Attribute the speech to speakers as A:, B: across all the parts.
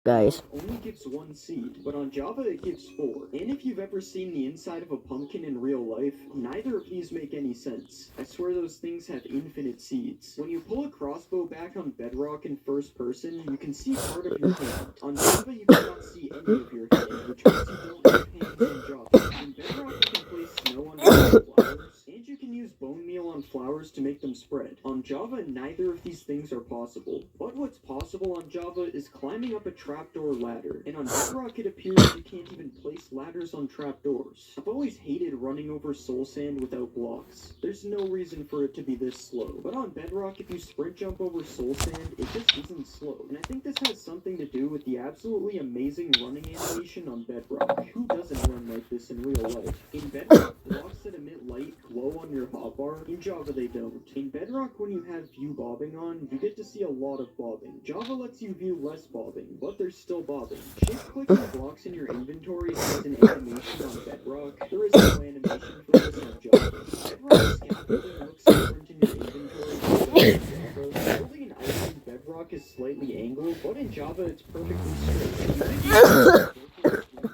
A: guys.
B: Only gives one seed, but on Java it gives four. And if you've ever seen the inside of a pumpkin in real life, neither of these make any sense. I swear those things have infinite seeds. When you pull a crossbow back on Bedrock in first person, you can see part of your hand. On Java you cannot see any of your hand, which means you don't have hands on Java. In Bedrock you can place snow on your flowers, and you can use bone meal on flowers to make them spread. On Java, neither of these things are possible. But what's possible on Java is climbing up a trapdoor ladder, and on Bedrock it appears you can't even place ladders on trapdoors. I've always hated running over soul sand without blocks. There's no reason for it to be this slow. But on Bedrock, if you sprint jump over soul sand, it just isn't slow. And I think this has something to do with the absolutely amazing running animation on Bedrock. Who doesn't run like this in real life? In Bedrock, blocks that emit light glow on your hotbar. In Java, they don't. In Bedrock, when you have view bobbing on, you get to see a lot of bobbing. Java lets you view less bobbing, but there's still bobbing. Shift-clicking blocks in your inventory has an animation on Bedrock. There is no animation for this on Java. Bedrock scaffolding looks different in your inventory than it does on Java. Holding an item in Bedrock is slightly angled, but in Java it's perfectly straight.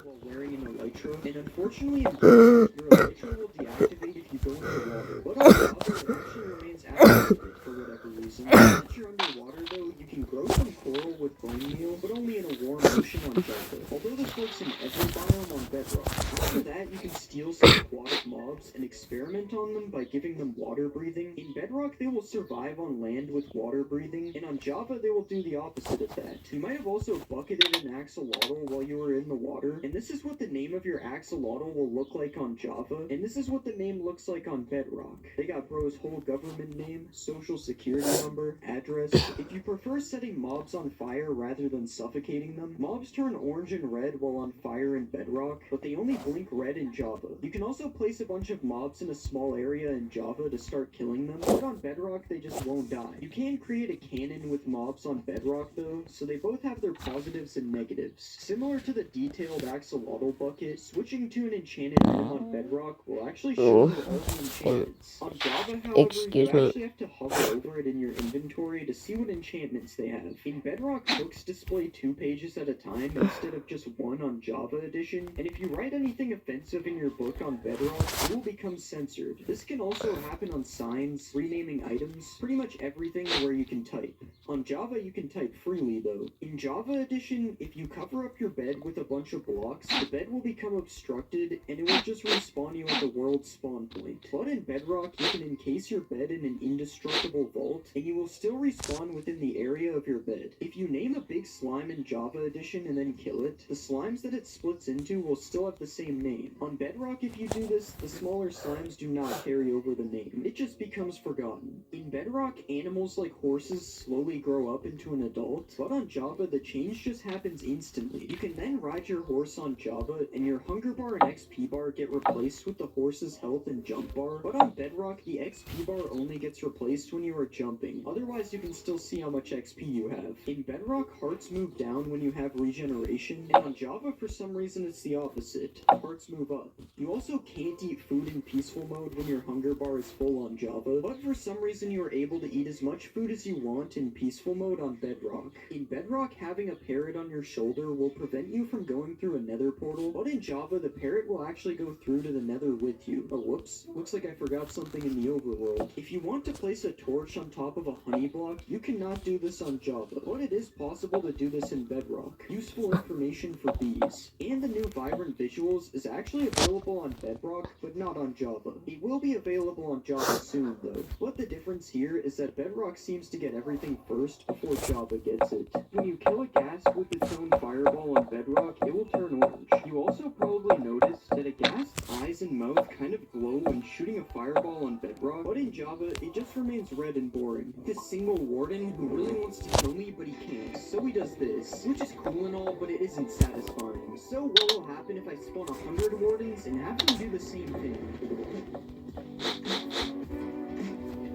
B: While wearing an elytra, and unfortunately in Bedrock, your elytra will deactivate if you go into the water. But on Java, it actually remains activated for whatever reason. Once you're underwater though, you can grow some coral with bone meal, but only in a warm ocean on Java. Although this works in every biome on Bedrock. After that, you can steal some aquatic mobs and experiment on them by giving them water breathing. In Bedrock, they will survive on land with water breathing, and on Java, they will do the opposite of that. You might have also bucketed an axolotl while you were in the water, and this is what the name of your axolotl will look like on Java, and this is what the name looks like on Bedrock. They got bro's whole government name, social security number, address. If you prefer setting mobs on fire rather than suffocating them, mobs turn orange and red while on fire in Bedrock, but they only blink red in Java. You can also place a bunch of mobs in a small area in Java to start killing them, but on Bedrock they just won't die. You can create a cannon with mobs on Bedrock though, so they both have their positives and negatives. Similar to the detailed axolotl bucket, switching to an enchanted item on Bedrock will actually show you all the enchantments. On Java, however,
A: Excuse
B: you
A: me.
B: actually have to hover over it in your inventory to see what enchantments they have. In Bedrock, books display 2 pages at a time instead of just one on Java Edition, and if you write anything offensive in your book on Bedrock, it will become censored. This can also happen on signs, renaming items, pretty much everything where you can type. On Java, you can type freely though. In Java Edition, if you cover up your bed with a bunch of blocks, the bed will become obstructed and it will just respawn you at the world's spawn point. But in Bedrock, you can encase your bed in an indestructible vault, and you will still respawn within the area of your bed. If you name a big slime in Java Edition and then kill it, the slimes that it splits into will still have the same name. On Bedrock, if you do this, the smaller slimes do not carry over the name. It just becomes forgotten. In Bedrock, animals like horses slowly grow up into an adult, but on Java, the change just happens instantly. You can then ride your horse on Java, and your hunger bar and XP bar get replaced with the horse's health and jump bar, but on Bedrock, the XP bar only gets replaced when you are jumping. Otherwise, you can still see how much XP you have. In Bedrock, hearts move down when you have regeneration, and on Java, for some reason, it's the opposite. Hearts move up. You also can't eat food in peaceful mode when your hunger bar is full on Java, but for some reason, you are able to eat as much food as you want in peaceful mode on Bedrock. In Bedrock, having a parrot on your shoulder will prevent you from going through a nether portal, but in Java, the parrot will actually go through to the nether with you. Oh, whoops. Looks like I forgot something in the overworld. If you want to place a torch on top of a honey block, you cannot do this on Java, but it is possible to do this in Bedrock. Useful information for bees. And the new Vibrant Visuals is actually available on Bedrock, but not on Java. It will be available on Java soon, though. But the difference here is that Bedrock seems to get everything first before Java gets it. When you kill a ghast with its own fireball on Bedrock, it will turn orange. You also probably noticed that a ghast's eyes and mouth kind of glow when shooting a fireball on Bedrock, but in Java, it just remains red and boring. This single warden who really wants to kill me, but he can't, so he does this, which is cool and all, but it isn't satisfying. So what will happen if I spawn 100 wardens and have them do the same thing?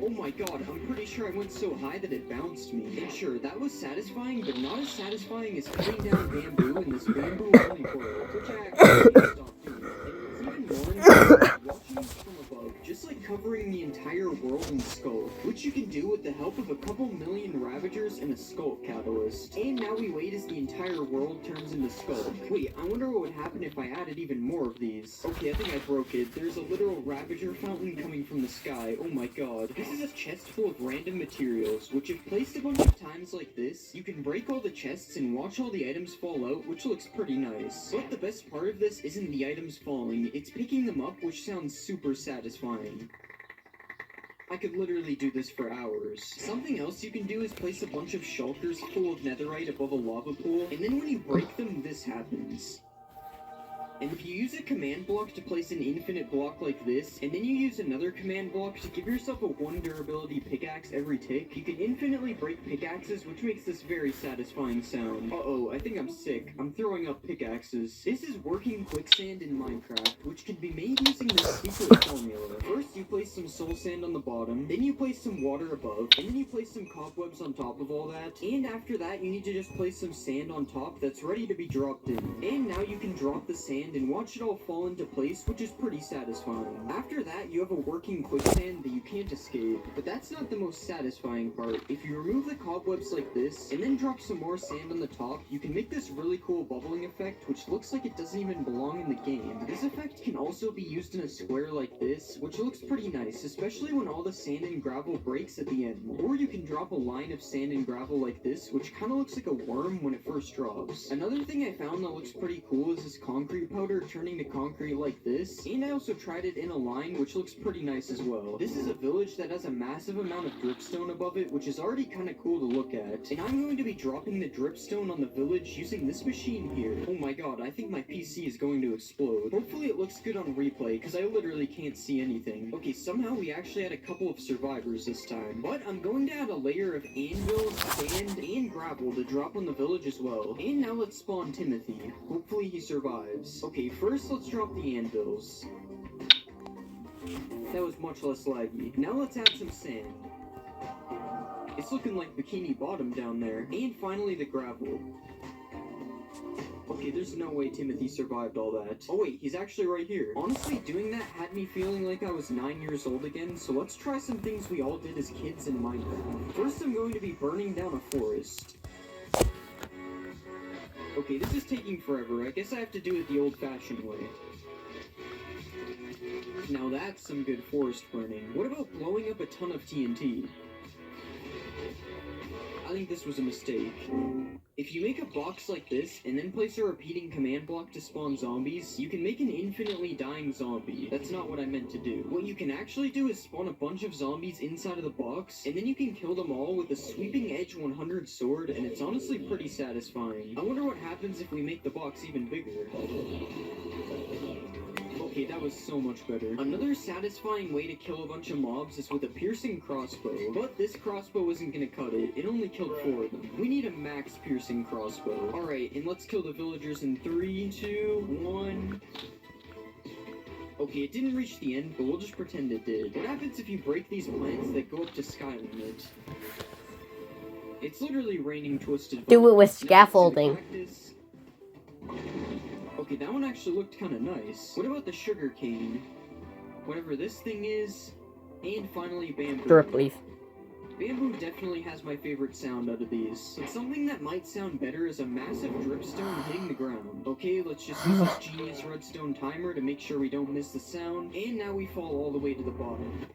B: Oh my god, I'm pretty sure I went so high that it bounced me. And sure, that was satisfying, but not as satisfying as cutting down bamboo in this bamboo-only world, which I actually can't stop doing. And what's even more insane, watching this from above just looks like covering the entire world in Skulk, which you can do with the help of a couple million Ravagers and a Skulk Catalyst. And now we wait as the entire world turns into Skulk. Wait, I wonder what would happen if I added even more of these. Okay, I think I broke it. There's a literal Ravager fountain coming from the sky. Oh my god. This is a chest full of random materials, which if placed a bunch of times like this, you can break all the chests and watch all the items fall out, which looks pretty nice. But the best part of this isn't the items falling, it's picking them up, which sounds super satisfying. I could literally do this for hours. Something else you can do is place a bunch of shulkers full of netherite above a lava pool, and then when you break them, this happens. And if you use a command block to place an infinite block like this, and then you use another command block to give yourself a 1 durability pickaxe every tick, you can infinitely break pickaxes, which makes this very satisfying sound. Uh-oh, I think I'm sick. I'm throwing up pickaxes. This is working quicksand in Minecraft, which can be made using this secret formula. First, you place some soul sand on the bottom, then you place some water above, and then you place some cobwebs on top of all that, and after that, you need to just place some sand on top that's ready to be dropped in. And now you can drop the sand and watch it all fall into place, which is pretty satisfying. After that, you have a working quicksand that you can't escape. But that's not the most satisfying part. If you remove the cobwebs like this, and then drop some more sand on the top, you can make this really cool bubbling effect, which looks like it doesn't even belong in the game. This effect can also be used in a square like this, which looks pretty nice, especially when all the sand and gravel breaks at the end. Or you can drop a line of sand and gravel like this, which kind of looks like a worm when it first drops. Another thing I found that looks pretty cool is this concrete powder turning to concrete like this, and I also tried it in a line, which looks pretty nice as well. This is a village that has a massive amount of dripstone above it, which is already kind of cool to look at, and I'm going to be dropping the dripstone on the village using this machine here. Oh my god, I think my PC is going to explode. Hopefully it looks good on replay, because I literally can't see anything. Okay, somehow we actually had a couple of survivors this time, but I'm going to add a layer of anvils, sand, and gravel to drop on the village as well. And now let's spawn Timothy. Hopefully he survives. Okay, first let's drop the anvils. That was much less laggy. Now let's add some sand. It's looking like Bikini Bottom down there. And finally the gravel. Okay, there's no way Timothy survived all that. Oh wait, he's actually right here. Honestly, doing that had me feeling like I was 9 years old again, so let's try some things we all did as kids in Minecraft. First, I'm going to be burning down a forest. Okay, this is taking forever. I guess I have to do it the old-fashioned way. Now that's some good forest burning. What about blowing up a ton of TNT? I think this was a mistake. If you make a box like this, and then place a repeating command block to spawn zombies, you can make an infinitely dying zombie. That's not what I meant to do. What you can actually do is spawn a bunch of zombies inside of the box, and then you can kill them all with a sweeping edge 100 sword, and it's honestly pretty satisfying. I wonder what happens if we make the box even bigger. Okay, that was so much better. Another satisfying way to kill a bunch of mobs is with a piercing crossbow. But this crossbow isn't gonna cut it. It only killed 4 of them. We need a max piercing crossbow. Alright, and let's kill the villagers in 3, 2, 1... Okay, it didn't reach the end, but we'll just pretend it did. What happens if you break these plants that go up to sky limit? It's literally raining twisted...
A: Do it with scaffolding.
B: Okay, that one actually looked kind of nice. What about the sugar cane? Whatever this thing is. And finally, bamboo.
A: Drip leaf.
B: Bamboo definitely has my favorite sound out of these. But something that might sound better is a massive dripstone hitting the ground. Okay, let's just use this genius redstone timer to make sure we don't miss the sound. And now we fall all the way to the bottom.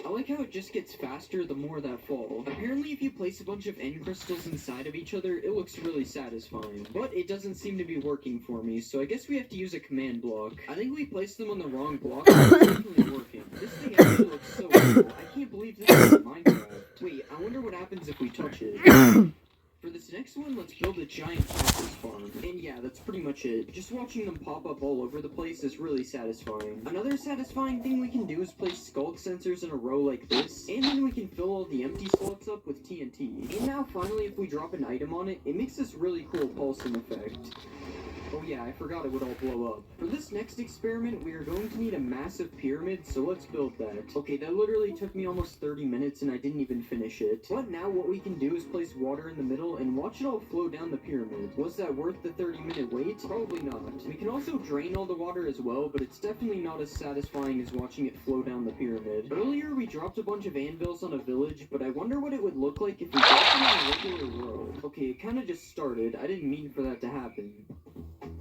B: I like how it just gets faster the more that fall. Apparently if you place a bunch of end crystals inside of each other, it looks really satisfying. But it doesn't seem to be working for me, so I guess we have to use a command block. I think we placed them on the wrong block, but it's definitely working. This thing actually looks so cool. I can't believe this is in Minecraft. Wait, I wonder what happens if we touch it. For this next one, let's build a giant cactus farm. And yeah, that's pretty much it. Just watching them pop up all over the place is really satisfying. Another satisfying thing we can do is place skulk sensors in a row like this, and then we can fill all the empty slots up with TNT. And now finally, if we drop an item on it, it makes this really cool pulsing effect. Oh yeah, I forgot it would all blow up. For this next experiment, we are going to need a massive pyramid, so let's build that. Okay, that literally took me almost 30 minutes and I didn't even finish it. But now what we can do is place water in the middle and watch it all flow down the pyramid. Was that worth the 30-minute wait? Probably not. We can also drain all the water as well, but it's definitely not as satisfying as watching it flow down the pyramid. Earlier, we dropped a bunch of anvils on a village, but I wonder what it would look like if we dropped them on a regular road. Okay, it kind of just started. I didn't mean for that to happen.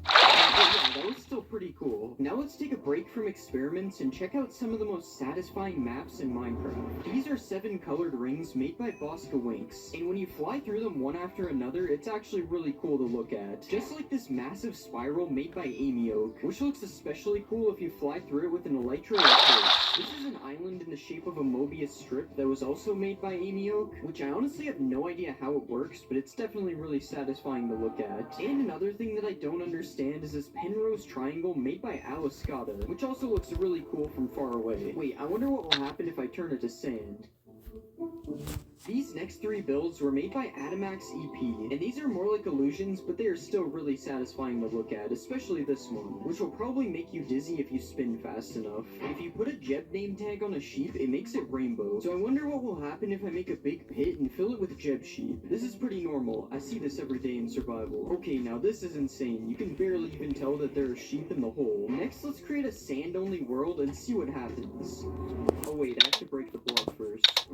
B: But yeah, that was still pretty cool. Now let's take a break from experiments and check out some of the most satisfying maps in Minecraft. These are 7 colored rings made by Bosca Winks, and when you fly through them one after another, it's actually really cool to look at. Just like this massive spiral made by Amy Oak, which looks especially cool if you fly through it with an elytra like this. This is an island in the shape of a Mobius strip that was also made by Amy Oak, which I honestly have no idea how it works, but it's definitely really satisfying to look at. And another thing that I don't understand is this Penrose triangle made by Aliscata, which also looks really cool from far away. Wait, I wonder what will happen if I turn it to sand. These next 3 builds were made by Adamax EP, and these are more like illusions, but they are still really satisfying to look at, especially this one, which will probably make you dizzy if you spin fast enough. If you put a Jeb name tag on a sheep, it makes it rainbow, so I wonder what will happen if I make a big pit and fill it with Jeb sheep. This is pretty normal, I see this every day in survival. Okay, now this is insane, you can barely even tell that there are sheep in the hole. Next, let's create a sand-only world and see what happens. Oh wait, I have to break the block first.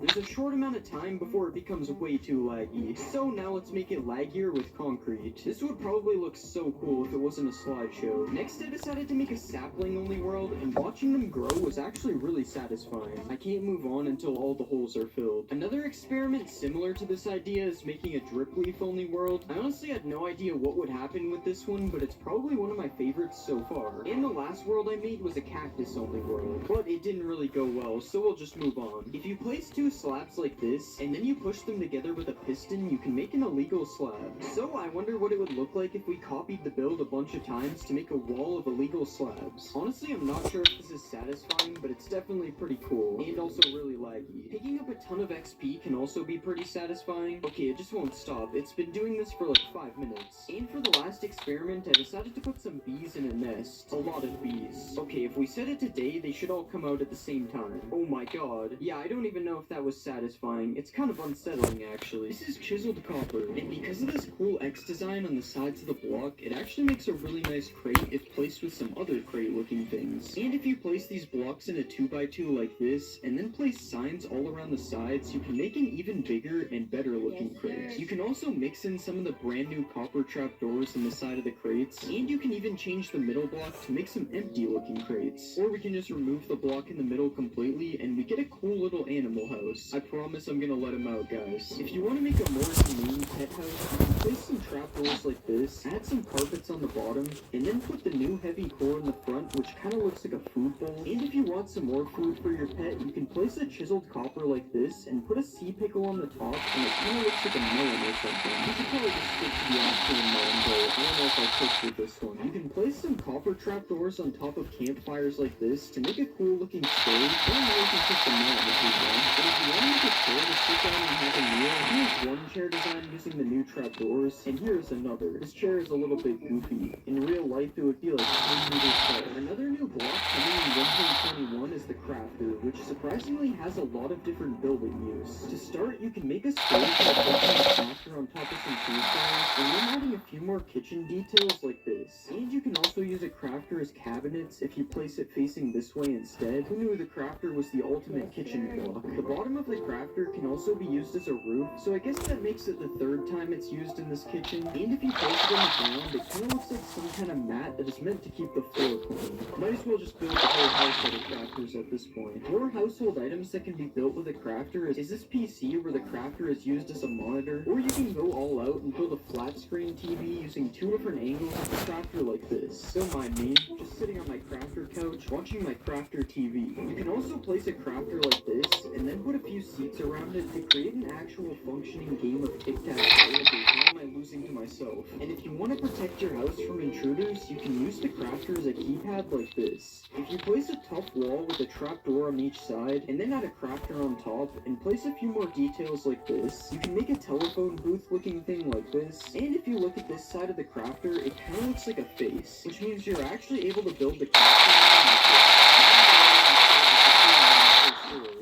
B: There's a short amount of time before it becomes way too laggy, so now let's make it laggier with concrete. This would probably look so cool if it wasn't a slideshow. Next, I decided to make a sapling-only world, and watching them grow was actually really satisfying. I can't move on until all the holes are filled. Another experiment similar to this idea is making a drip leaf-only world. I honestly had no idea what would happen with this one, but it's probably one of my favorites so far. And the last world I made was a cactus-only world, but it didn't really go well, so we'll just move on. If you place 2 slabs like this, and then you push them together with a piston, you can make an illegal slab. So I wonder what it would look like if we copied the build a bunch of times to make a wall of illegal slabs. Honestly, I'm not sure if this is satisfying, but it's definitely pretty cool, and also really laggy. Picking up a ton of XP can also be pretty satisfying. Okay, it just won't stop. It's been doing this for like 5 minutes. And for the last experiment, I decided to put some bees in a nest. A lot of bees. Okay, if we set it to day, they should all come out at the same time. Oh my god. Yeah, I don't even know if that was satisfying. It's kind of unsettling, actually. This is chiseled copper, and because of this cool X design on the sides of the block, it actually makes a really nice crate if placed with some other crate-looking things. And if you place these blocks in a 2x2 like this, and then place signs all around the sides, you can make an even bigger and better-looking crate. You can also mix in some of the brand new copper trapdoors in the side of the crates, and you can even change the middle block to make some empty-looking crates. Or we can just remove the block in the middle completely, and we get a cool little animal house. I promise I'm gonna let him out, guys. If you want to make a more humane pet house, you can place some trapdoors like this, add some carpets on the bottom, and then put the new heavy core in the front, which kind of looks like a food bowl. And if you want some more food for your pet, you can place a chiseled copper like this, and put a sea pickle on the top, and it kind of looks like a melon or something. You should probably just stick to the actual melon bowl. I don't know if I cooked with this one. You can place some copper trapdoors on top of campfires like this to make a cool looking stove, or now you can put the melon if you want. But if you want to make a chair to sit down and have a meal, here's one chair design using the new trapdoors, and here's another. This chair is a little bit goofy. In real life, it would be like 10 meters tall. Another new block coming in 1.21 is the crafter, which surprisingly has a lot of different building use. To start, you can make a stove by placing a crafter on top of some campfires, and then adding a few more kitchen details like this. And you can also use a crafter as cabinets if you place it facing this way instead. Who knew the crafter was the ultimate kitchen block? The bottom of the crafter can also be used as a roof, so I guess that makes it the 3rd time it's used in this kitchen. And if you place it on the ground, it kind of looks like some kind of mat that is meant to keep the floor clean. Might as well just build the whole house out of crafters at this point. More household items that can be built with a crafter is this PC where the crafter is used as a monitor, or you can go all out and build a flat screen TV using 2 different angles of the crafter like this. Don't mind me, just sitting on my crafter couch watching my crafter TV. You can also place a crafter like this, and then put a few seats around it to create an actual functioning game of tic-tac-toe. Okay, how am I losing to myself? And if you want to protect your house from intruders, you can use the crafter as a keypad like this. If you place a tough wall with a trapdoor on each side, and then add a crafter on top, and place a few more details like this, you can make a telephone booth looking thing like this. And if you look at this side of the crafter, it kind of looks like a face, which means you're actually able to build the crafter like this.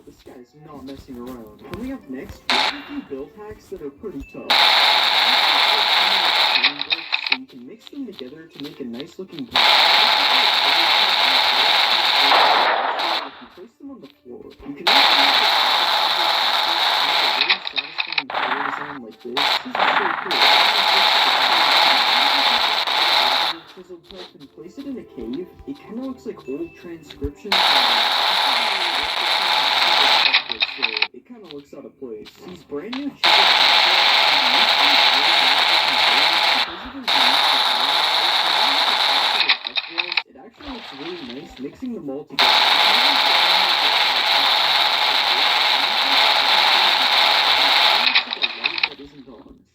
B: This guy's not messing around. Coming up next, we have a few build hacks that are pretty tough. So you can mix them together to make a nice looking block. If you place them on the floor, you can also make a really satisfying floor design like this. This is so cool. Chiseled type and place it in a cave. It kind of looks like old transcriptions. So it kind of looks out of place. These brand new chiseled it actually looks really nice mixing them all together.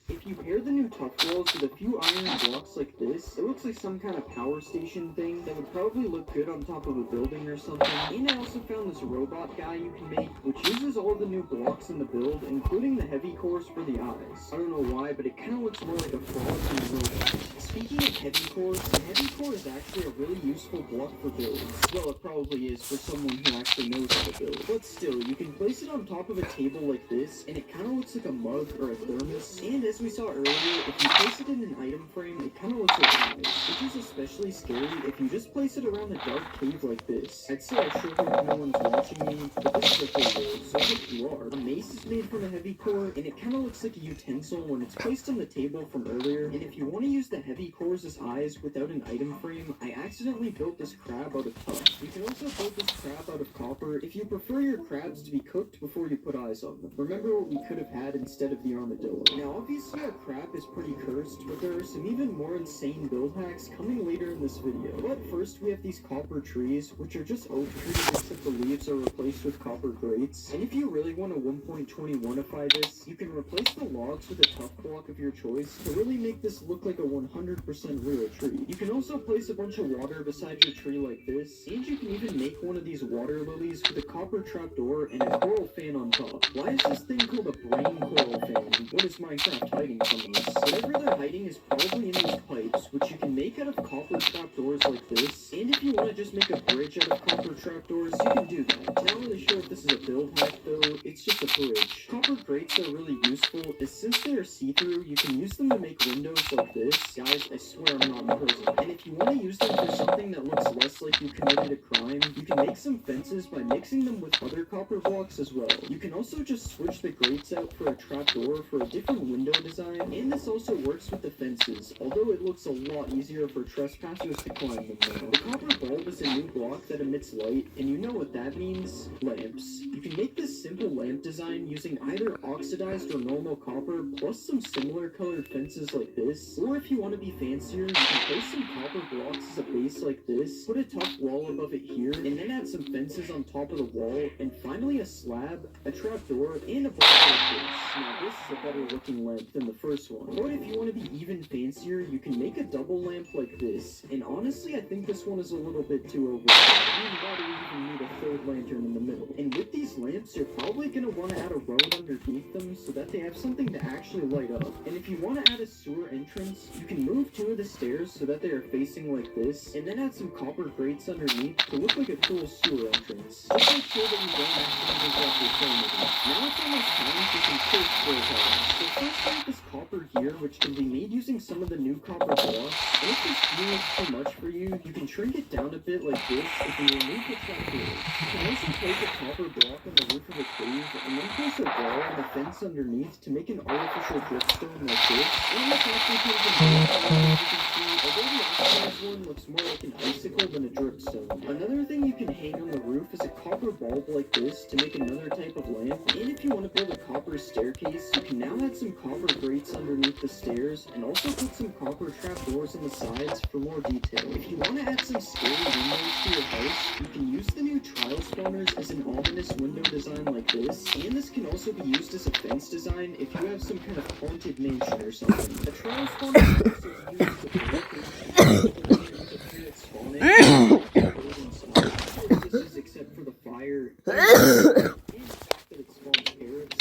B: If you pair the new tough walls with a few iron blocks like this, it looks like some kind of power station thing that would probably look good on top of a building or something. And I also found this robot guy you can make, which uses all the new blocks in the build, including the heavy cores for the eyes. I don't know why, but it kind of looks more like a frog than a robot. Speaking of heavy cores, the heavy core is actually a really useful block for builds. Well, it probably is for someone who actually knows how to build. But still, you can place it on top of a table like this, and it kind of looks like a mug or a thermos. And as we saw earlier, if you place it in an item frame, it kind of looks like eyes, which is especially scary if you just place it around a dark cave like this. I'd say I sure hope no one's watching me, but this is a video, so I hope you are. The mace is made from a heavy core, and it kind of looks like a utensil when it's placed on the table from earlier. And if you want to use the heavy cores as eyes without an item frame, I accidentally built this crab out of tuff. You can also build this crab out of copper if you prefer your crabs to be cooked before you put eyes on them. Remember what we could have had instead of the armadillo. Now obviously our crab is pretty cursed, but there are some even more insane build hacks coming later in this video. But first we have these copper trees, which are just oak trees except the leaves are replaced with copper grates. And if you really want to 1.21ify this, you can replace the logs with a tough block of your choice to really make this look like a 100% real tree. You can also place a bunch of water beside your tree like this, and you can even make one of these water lilies with a copper trapdoor and a coral fan on top. Why is this thing called a brain coral fan? What is Minecraft hiding from us? Whatever they're hiding is probably in these pipes, which you can make out of copper trapdoors like this. And if you want to just make a bridge out of copper trapdoors, you can do that. Not really sure if this is a build hack though, it's just a bridge. Copper grates are really useful, as since they are see-through, you can use them to make windows like this. Guys, I swear I'm not in prison. And if you want to use them for something that looks less like you committed a crime, you can make some fences by mixing them with other copper blocks as well. You can also just switch the grates out for a trapdoor for a different window design, and this also works with the fences, although it looks a lot easier for trespassers to climb them now. The copper bulb is a new block that emits light, and you know what that means? Lamps. You can make this simple lamp design using either oxidized or normal copper, plus some similar colored fences like this, or if you want to be fancier, you can place some copper blocks as a base like this, put a tough wall above it here, and then add some fences on top of the wall, and finally a slab, a trapdoor, and a block like this. Now this is a better looking lamp than the first one, but if you want to be even fancier, you can make a double lamp like this, and honestly I think this one is a little bit too over. I mean, why do we even need a third lantern in the middle? And with these lamps, you're probably going to want to add a road underneath them so that they have something to actually light up. And if you want to add a sewer entrance, you can move two of the stairs so that they are facing like this, and then add some copper grates underneath to look like a cool sewer entrance. Just make sure that you don't accidentally drop your phone in it. Now it's almost time for some first build hacks. So first we have this copper here, which can be made using some of the new copper blocks. And if this view is too much for you, you can shrink it down a bit like this if you remove the trapdoor. You can also place a copper block on the roof of a cave, and then place a wall and a fence underneath to make an artificial dripstone like this. And this actually comes in both colors, as you can see, although the oxidized one looks more like an icicle than a dripstone. Another thing you can hang on the roof is a copper bulb like this to make another type of lamp. And if you want to build a copper staircase, you can now add some copper grates underneath underneath the stairs, and also put some copper trapdoors in the sides for more detail. If you want to add some scary windows to your house, you can use the new trial spawners as an ominous window design like this, and this can also be used as a fence design if you have some kind of haunted mansion or something. The trial spawner can also be used to except for the fire.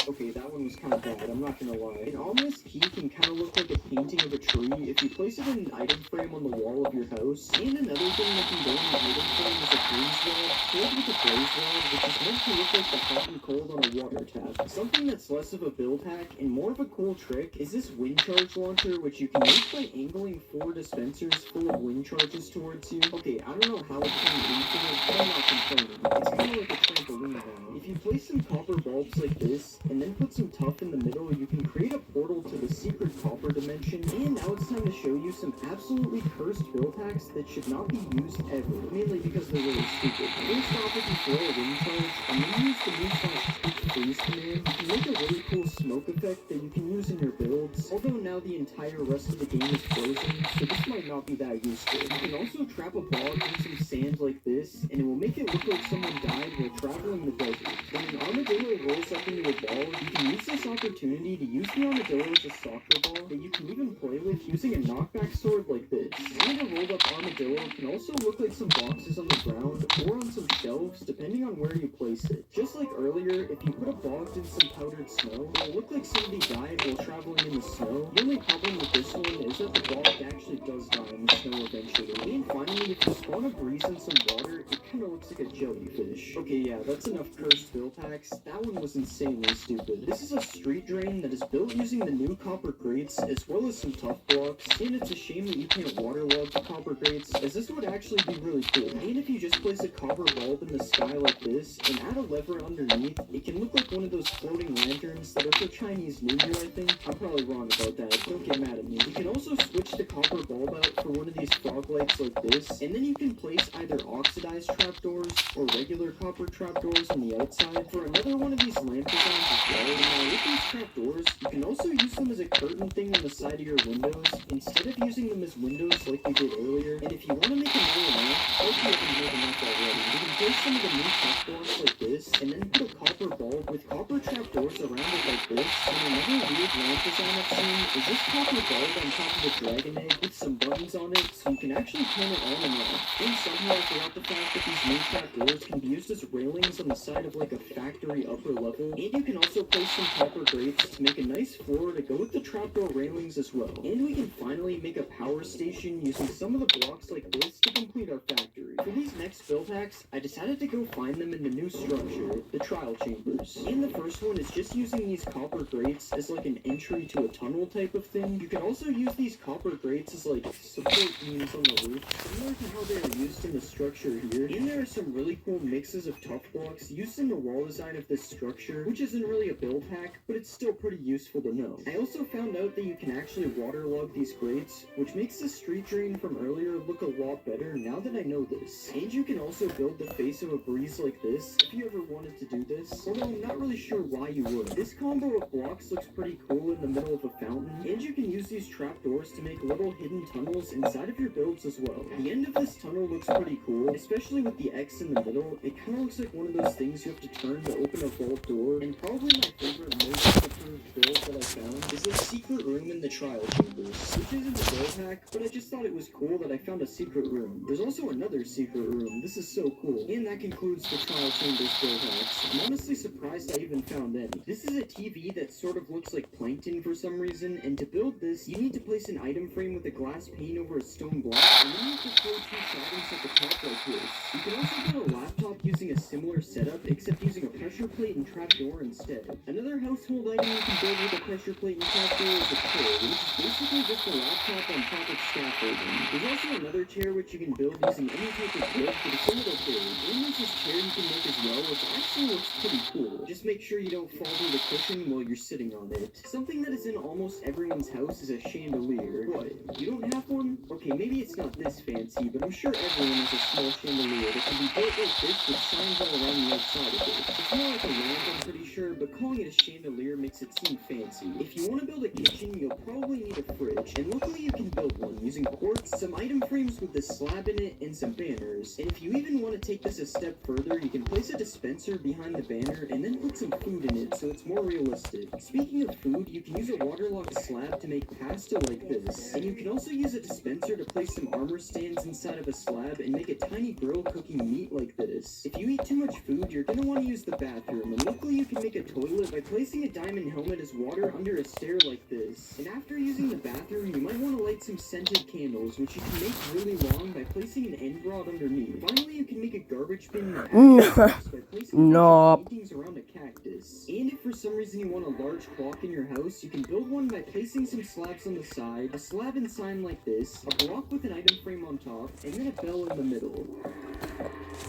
B: Okay, that one was kind of bad, I'm not gonna lie. An ominous key can kind of look like a painting of a tree if you place it in an item frame on the wall of your house. And another thing that can go in the item frame is a blaze rod, filled with a blaze rod, which is meant to look like the hot and cold on a water tap. Something that's less of a build hack and more of a cool trick is this wind charge launcher, which you can make by angling 4 dispensers full of wind charges towards you. Okay, I don't know how it can be infinite, but I'm not complaining. It's kind of like a trampoline now. If you place some copper bulbs like this, and then put some tuff in the middle, you can create a portal to the secret copper dimension. And now it's time to show you some absolutely cursed build hacks that should not be used ever, mainly because they're really stupid. First off, if you throw a wind charge, and then use the new/freeze command, you can make a really cool smoke effect that you can use in your builds, although now the entire rest of the game is frozen, so this might not be that useful. You can also trap a bog in some sand like this, and it will make it look like someone died while traveling the desert. When an armadillo rolls up into a ball, you can use this opportunity to use the armadillo as a soccer ball that you can even play with using a knockback sword like this. And a rolled up armadillo can also look like some boxes on the ground or on some shelves depending on where you place it. Just like earlier, if you put a bog in some powdered snow, it will look like somebody died while traveling in the snow. The only problem with this one is that the bog actually does die in the snow eventually. And finally, if you spawn a breeze in some water, it kind of looks like a jellyfish. Okay, yeah, that's enough cursed build hacks. That one was insanely stupid. This is a street drain that is built using the new copper grates as well as some tough blocks, and it's a shame that you can't waterlog the copper grates, as this would actually be really cool. And if you just place a copper bulb in the sky like this and add a lever underneath, it can look like one of those floating lanterns that are for Chinese New Year, I think. I'm probably wrong about that, don't get mad at me. You can also switch the copper bulb out for one of these frog lights like this, and then you can place either oxidized trapdoors or regular copper trapdoors on the outside for another one of these lamp designs as well. Now with these trapdoors, you can also use them as a curtain thing on the side of your windows instead of using them as windows like we did earlier. And if you want to make another lamp, hope you haven't made enough already, you can place some of the new tuff blocks like this, and then put a copper bulb with copper trapdoors around it like this. And another weird lamp design I've seen is this copper bulb on top of a dragon egg with some buttons on it, so you can actually turn it on and off. And somehow I forgot the fact that these new trapdoors can be used as railings on the side of like a factory upper level, and you can also place some copper grates to make a nice floor to go with the trapdoor railings as well. And we can finally make a power station using some of the blocks like this to complete our factory. For these next build hacks, I decided to go find them in the new structure, the trial chambers. And the first one is just using these copper grates as like an entry to a tunnel type of thing. You can also use these copper grates as like support beams on the roof, similar to how they are used in the structure here. And there are some really cool mixes of tough blocks used in the wall design of this structure, which isn't really a build hack, but it's still pretty useful to know. I also found out that you can actually waterlog these grates, which makes the street drain from earlier look a lot better now that I know this. And you can also build the face of a breeze like this if you ever wanted to do this, although I'm not really sure why you would. This combo of blocks looks pretty cool in the middle of a fountain, and you can use these trapdoors to make little hidden tunnels inside of your builds as well. The end of this tunnel looks pretty cool, especially with the X in the middle. It kind of looks like one of those things you have to turn to open a vault door, and probably my favorite most approved build that I found is this secret room in the trial chambers, which isn't a build hack, but I just thought it was cool that I found a secret room. There's also another secret room. This is so cool. And that concludes the trial chambers build hacks. I'm honestly surprised I even found any. This is a TV that sort of looks like plankton for some reason, and to build this, you need to place an item frame with a glass pane over a stone block, and then you have to throw 2 shadows at the top like this. You can also build a laptop using a similar setup, except using a pressure plate and trapdoor instead. Another household item you can build with a pressure plate and trapdoor is a chair, which is basically just a laptop on top of scaffolding. There's also another chair which you can build using any type of wood, but it's a little big. And there's this chair you can make as well, which actually looks pretty cool. Just make sure you don't fall through the cushion while you're sitting on it. Something that is in almost everyone's house is a chandelier. What? You don't have one? Okay, maybe it's not this fancy, but I'm sure everyone has a small chandelier that can be built like this with signs all around the outside of it. It's more like a lamp, I'm pretty sure, but calling it a chandelier makes it seem fancy. If you want to build a kitchen, you'll probably need a fridge, and luckily you can build one using quartz, some item frames with this slab in it, and some banners. And if you even want to take this a step further, you can place a dispenser behind the banner and then put some food in it so it's more realistic. Speaking of food, you can use a waterlogged slab to make pasta like this, and you can also use a dispenser to place some armor stands inside of a slab and make a tiny grill cooking meat like this. If you eat too much food, you're gonna want to use the bathroom, and luckily you can make a toilet by placing a diamond helmet as water under a stair like this. And after using the bathroom, you might want to light some scented candles, which you can make really long by placing an end rod underneath. Finally, you can make a garbage bin by placing paintings around a cactus. And if for some reason you want a large clock in your house, you can build one by placing some slabs on the side, a slab and sign like this, a block with an item frame on top, and then a bell in the middle.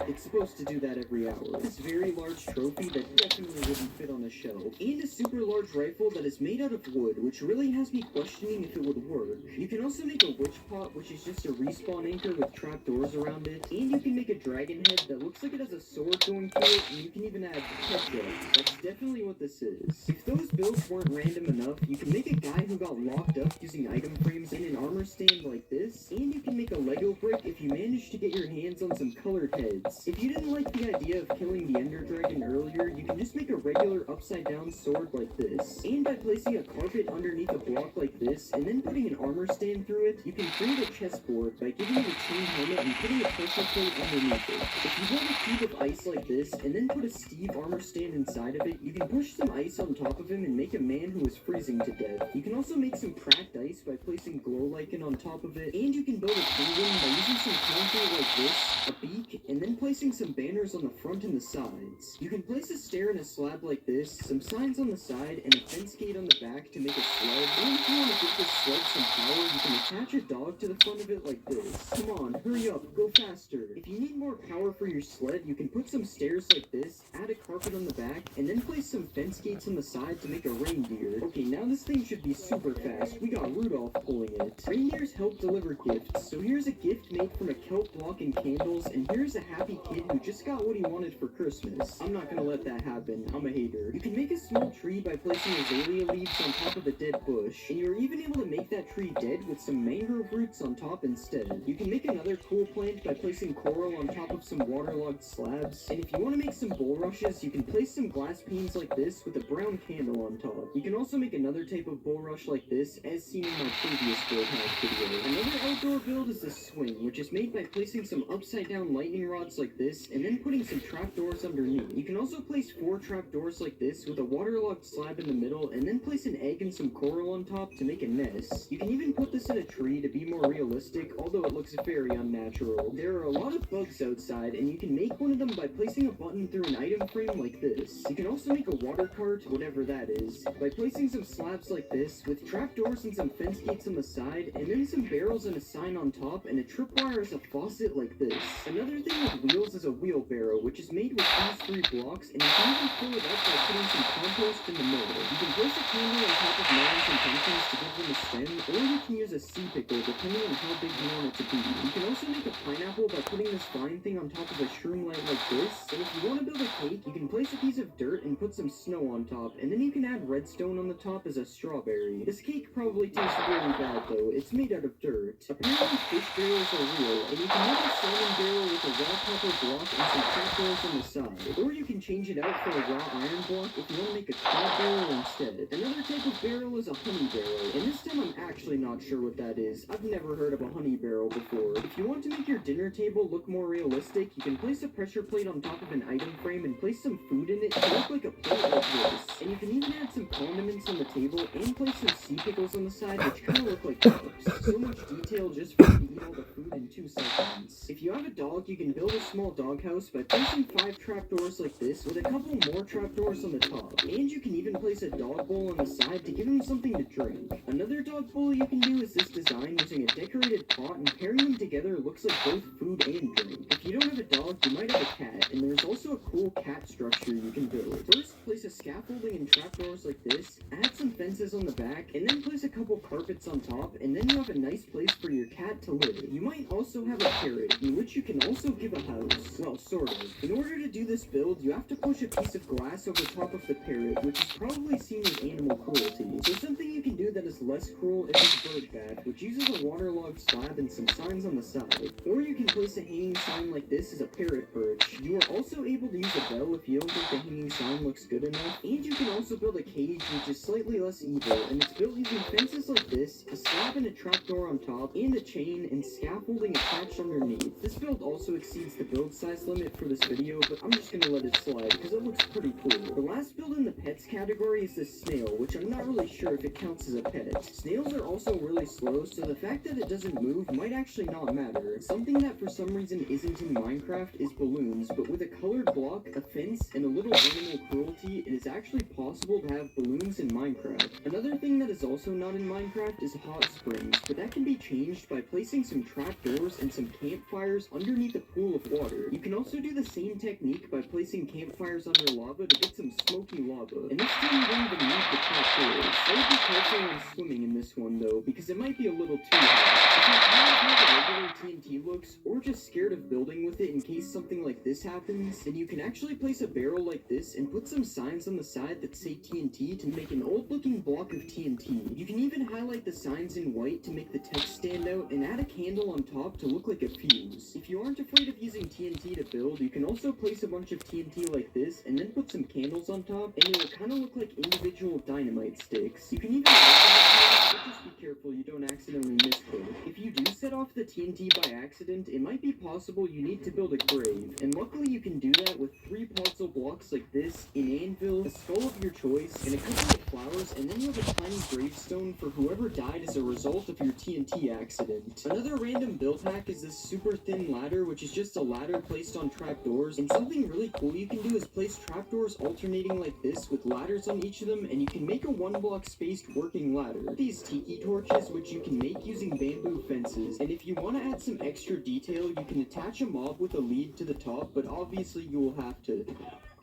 B: It's supposed to do that every hour. This very large trophy that definitely wouldn't fit on a shelf. And a super large rifle that is made out of wood, which really has me questioning if it would work. You can also make a witch pot, which is just a respawn anchor with trapdoors around it. And you can make a dragon head that looks like it has a sword going through it, and you can even add ketchup. That's definitely what this is. If those builds weren't random enough, you can make a guy who got locked up using item frames in an armor stand like this. And you can make a Lego brick if you manage to get your hands on some colored heads. If you didn't like the idea of killing the Ender Dragon earlier, you can just make a regular upside down sword like this. And by placing a carpet underneath a block like this, and then putting an armor stand through it, you can create a chessboard by giving it a chain helmet and putting a pressure plate underneath it. If you build a cube of ice like this, and then put a Steve armor stand inside of it, you can push some ice on top of him and make a man who is freezing to death. You can also make some cracked ice by placing glow lichen on top of it, and you can build a penguin by using some concrete like this, a beak, and then placing some banners on the front and the sides. You can place a stair in a slab like this, some signs on the side, and a fence gate on the back to make a sled. And if you want to give this sled some power, you can attach a dog to the front of it like this. Come on, hurry up, go faster. If you need more power for your sled, you can put some stairs like this, add a carpet on the back, and then place some fence gates on the side to make a reindeer. Okay, now this thing should be super fast. We got Rudolph pulling it. Reindeers help deliver gifts, so here's a gift made from a kelp block and candles, and here's a happy kid who just got what he wanted for Christmas. I'm not gonna let that happen. I'm a hater. You can make a small tree by placing azalea leaves on top of a dead bush, and you're even able to make that tree dead with some mangrove roots on top instead. You can make another cool plant by placing coral on top of some waterlogged slabs, and if you want to make some bulrushes, you can place some glass panes like this with a brown candle on top. You can also make another type of bulrush like this, as seen in my previous build house video. Another outdoor build is the swing, which is made by placing some upside down lightning rods like this, and then putting some trapdoors underneath. You can also place 4 trapdoors like this with a waterlogged slab in the middle, and then place an egg and some coral on top to make a nest. You can even put this in a tree to be more realistic, although it looks very unnatural. There are a lot of bugs outside, and you can make one of them by placing a button through an item frame like this. You can also make a water cart, whatever that is, by placing some slabs like this, with trapdoors and some fence gates on the side, and then some barrels and a sign on top, and a tripwire as a faucet like this. Another thing with wheels is a wheelbarrow, which is made with these 3 blocks, and you can even fill it up by putting some compost in the middle. You can place a candle on top of melons and pumpkins to give them a stem, or you can use a sea pickle depending on how big you want it to be. You can also make a pineapple by putting this vine thing on top of a shroom light like this, and if you want to build a cake, you can place a piece of dirt and put some snow on top, and then you can add redstone on the top as a strawberry. This cake probably tastes really bad though, it's made out of dirt. Apparently fish barrels are real, and you can make a salmon barrel with a raw copper block and some trapdoors on the side. Or you can change it out for a raw iron block if you want to make a crab barrel instead. Another type of barrel is a honey barrel, and this time I'm actually not sure what that is. I've never heard of a honey barrel before. If you want to make your dinner table look more realistic, you can place a pressure plate on top of an item frame and place some food in it to look like a plate like this. And you can even add some condiments on the table and place some sea pickles on the side, which kind of look like cups. So much detail just for you to eat all the food in 2 seconds. If you have a dog, you can build a small doghouse by placing 5 trapdoors like this with a couple more trapdoors on the top. And you can even place a dog bowl on the side to give him something to drink. Another dog bowl cool you can do is this design using a decorated pot, and pairing them together looks like both food and drink. If you don't have a dog, you might have a cat, and there's also a cool cat structure you can build. First, place a scaffolding and trapdoors like this, add some fences on the back, and then place a couple carpets on top, and then you have a nice place for your cat to live. You might also have a parrot, in which you can also give a house. Well, sort of. In order to do this build, you have to push a piece of glass over top of the parrot, which is probably seen as animal cruelty. So something you can do that is less cruel is this bird bath, which uses a waterlogged slab and some signs on the side. Or you can place a hanging sign like this as a parrot perch. You are also able to use a bell if you don't think the hanging sign looks good enough. And you can also build a cage, which is slightly less evil, and it's built using fences like this, a slab and a trapdoor on top, and a chain and scaffolding attached underneath. This build also exceeds the build size limit for this video, but I'm just gonna let it slide because it looks pretty cool. The last build in the pets category is this snail, which I'm not really sure if it counts as a pet. Snails are also really slow, so the fact that it doesn't move might actually not matter. Something that for some reason isn't in Minecraft is balloons, but with a colored block, a fence, and a little animal cruelty, it is actually possible to have balloons in Minecraft. Another thing that is also not in Minecraft is hot springs, but that can be changed by placing some trapdoors and some campfires underneath a pool of water. You can also do the same technique by placing campfires under lava to get some smoky lava, and this time you don't even need the trapdoors. I would be careful when swimming in this one though, because it might be a little too hot. If you're tired of how the regular TNT looks, or just scared of building with it in case something like this happens, then you can actually place a barrel like this and put some signs on the side that say TNT to make an old looking block of TNT. You can even highlight the signs in white to make the text stand out and add a candle on top to look like a fuse. If you aren't afraid of using TNT to build, you can also place a bunch of TNT like this and then put some candles on top, and it will kind of look like individual dynamite sticks. You can even but just be careful you don't accidentally misclick. If you do set off the TNT by accident, it might be possible you need to build a grave, and luckily you can do that with 3 puzzle blocks like this, an anvil, a skull of your choice, and a couple of flowers, and then you have a tiny gravestone for whoever died as a result of your TNT accident. Another random build hack is this super thin ladder, which is just a ladder placed on trapdoors, and something really cool you can do is place trapdoors alternating like this with ladders on each of them, and you can make a 1-block spaced working ladder. These tiki torches, which you can make using bamboo fences, and if you want to add some extra detail, you can attach a mob with a lead to the top, but obviously you will have to.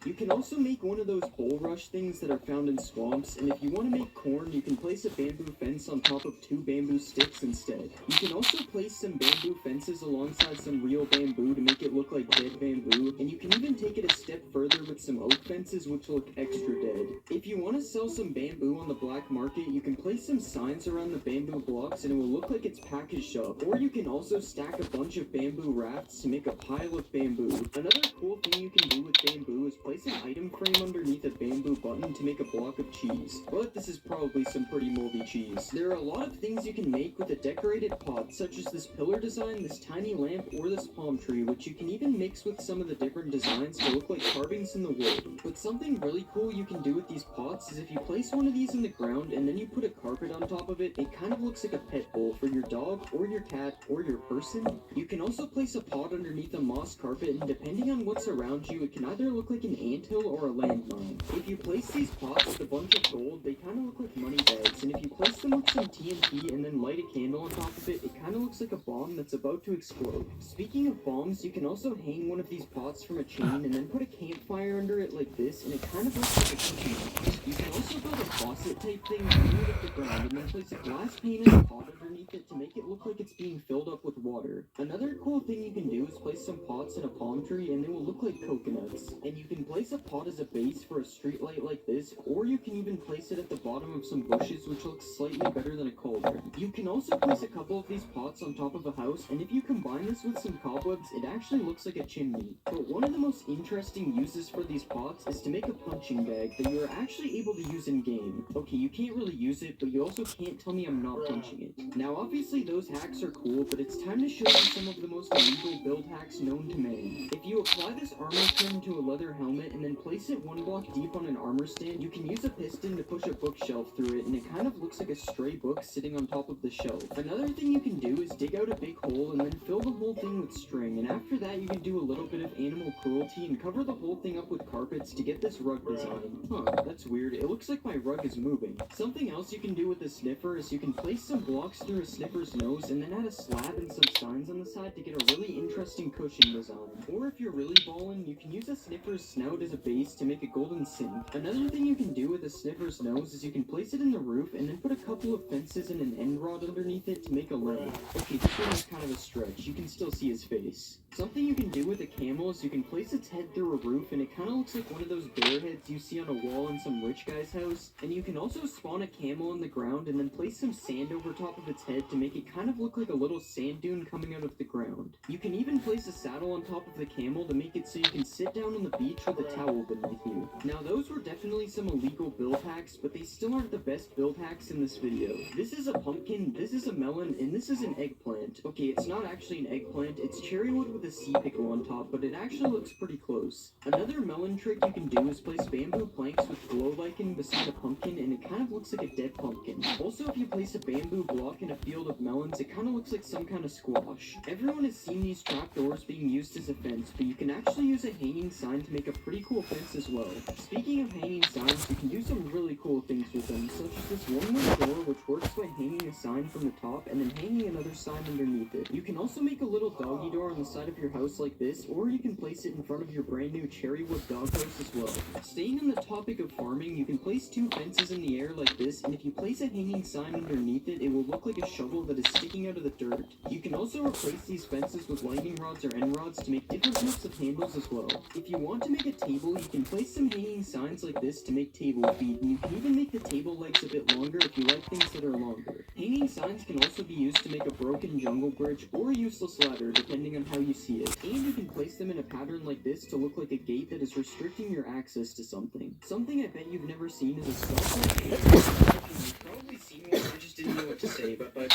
B: You can also make one of those bulrush things that are found in swamps, and if you want to make corn, you can place a bamboo fence on top of 2 bamboo sticks instead. You can also place some bamboo fences alongside some real bamboo to make it look like dead bamboo, and you can even take it a step further with some oak fences which look extra dead. If you want to sell some bamboo on the black market, you can place some signs around the bamboo blocks and it will look like it's packaged up, or you can also stack a bunch of bamboo rafts to make a pile of bamboo. Another cool thing you can do with bamboo is place an item frame underneath a bamboo button to make a block of cheese, but this is probably some pretty moldy cheese. There are a lot of things you can make with a decorated pot, such as this pillar design, this tiny lamp, or this palm tree, which you can even mix with some of the different designs to look like carvings in the wood. But something really cool you can do with these pots is if you place one of these in the ground and then you put a carpet on top of it, it kind of looks like a pet bowl for your dog or your cat or your person. You can also place a pot underneath a moss carpet, and depending on what's around you, it can either look like an anthill or a landmine. If you place these pots with a bunch of gold, they kind of look like money bags, and if you place them with some TNT and then light a candle on top of it, it kind of looks like a bomb that's about to explode. Speaking of bombs, you can also hang one of these pots from a chain and then put a campfire under it like this, and it kind of looks like a cookie. You can also build a faucet type thing, glue it at the ground, and then place a glass pane in a pot underneath it to make it look like it's being filled up with water. Another cool thing you can do is place some pots in a palm tree and they will look like coconuts. And you can place a pot as a base for a street light like this, or you can even place it at the bottom of some bushes, which looks slightly better than a cauldron. You can also place a couple of these pots on top of a house, and if you combine this with some cobwebs, it actually looks like a chimney. But one of the most interesting uses for these pots is to make a punching bag that you are actually able to use in game. Okay, you can't really use it, but you also can't tell me I'm not punching it. Now obviously those hacks are cool, but it's time to show you some of the most illegal build hacks known to man. If you apply this armor trim to a leather helmet, helmet and then place it 1 block deep on an armor stand, you can use a piston to push a bookshelf through it, and it kind of looks like a stray book sitting on top of the shelf. Another thing you can do is dig out a big hole and then fill the whole thing with string, and after that you can do a little bit of animal cruelty and cover the whole thing up with carpets to get this rug design. Huh, that's weird. It looks like my rug is moving. Something else you can do with the sniffer is you can place some blocks through a sniffer's nose and then add a slab and some signs on the side to get a really interesting cushion design. Or if you're really ballin', you can use a sniffer's snout as a base to make a golden sink. Another thing you can do with a sniffer's nose is you can place it in the roof and then put a couple of fences and an end rod underneath it to make a lamp. Okay, this one is kind of a stretch. You can still see his face. Something you can do with a camel is you can place its head through a roof and it kind of looks like one of those bear heads you see on a wall in some rich guy's house. And you can also spawn a camel in the ground and then place some sand over top of its head to make it kind of look like a little sand dune coming out of the ground. You can even place a saddle on top of the camel to make it so you can sit down on the beach with a towel beneath you. Now those were definitely some illegal build hacks, but they still aren't the best build hacks in this video. This is a pumpkin, this is a melon, and this is an eggplant. Okay, it's not actually an eggplant, it's cherry wood with a sea pickle on top, but it actually looks pretty close. Another melon trick you can do is place bamboo planks with glow lichen beside a pumpkin, and it kind of looks like a dead pumpkin. Also, if you place a bamboo block in a field of melons, it kind of looks like some kind of squash. Everyone has seen these trapdoors being used as a fence, but you can actually use a hanging sign to make a pretty cool fence as well. Speaking of hanging signs, you can do some really cool things with them, such as this one-way door, which works by hanging a sign from the top and then hanging another sign underneath it. You can also make a little doggy door on the side of your house like this, or you can place it in front of your brand new cherry wood doghouse as well. Staying on the topic of farming, you can place 2 fences in the air like this, and if you place a hanging sign underneath it, it will look like a shovel that is sticking out of the dirt. You can also replace these fences with lightning rods or end rods to make different types of handles as well. If you want to make a table, you can place some hanging signs like this to make table feet, and you can even make the table legs a bit longer if you like things that are longer. Hanging signs can also be used to make a broken jungle bridge or a useless ladder, depending on how you see it. And you can place them in a pattern like this to look like a gate that is restricting your access to something. Something I bet you've never seen is a stoplight gate. You've probably seen one, I just didn't know what to say, but by